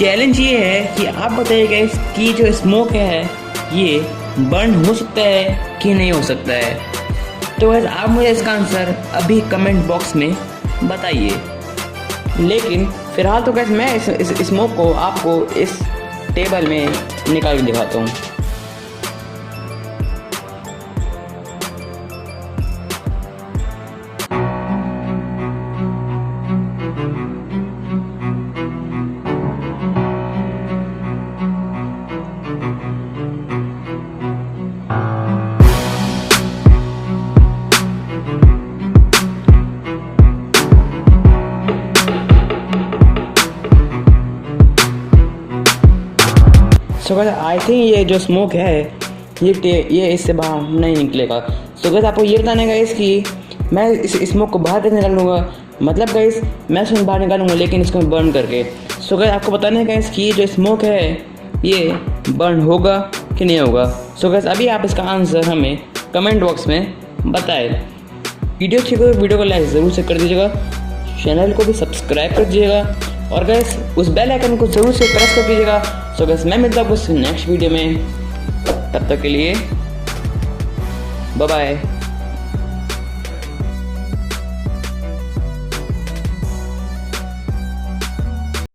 Challenge ये है कि आप बताइए गाइस कि जो स्मोक है ये बर्न हो सकता है कि नहीं हो सकता है। तो गाइस आप मुझे इसका आंसर अभी कमेंट बॉक्स में बताइए। लेकिन फिलहाल तो गाइस मैं इस स्मोक को आपको इस टेबल में निकाल के दिखाता हूँ। सो गाइस आई थिंक ये जो स्मोक है ये इससे बाहर नहीं निकलेगा। सो गाइस आपको ये बताने गाइस कि मैं इस स्मोक को बाहर कैसे निकालूंगा, मतलब गाइस मैं इसको बाहर निकालूंगा लेकिन इसको बर्न करके। सो गाइस आपको बताना है गाइस कि जो स्मोक है ये बर्न होगा कि नहीं होगा। सो गाइस अभी आप इसका आंसर हमें कमेंट बॉक्स में बताएं। वीडियो अच्छी हो तो वीडियो को लाइक ज़रूर से कर दीजिएगा, चैनल को भी सब्सक्राइब कर दीजिएगा और गाइस उस बेल आइकन को ज़रूर से प्रेस कर दीजिएगा। सो गाइस मैं मिलता हूँ आपको नेक्स्ट वीडियो में, तब तक के लिए बाय बाय।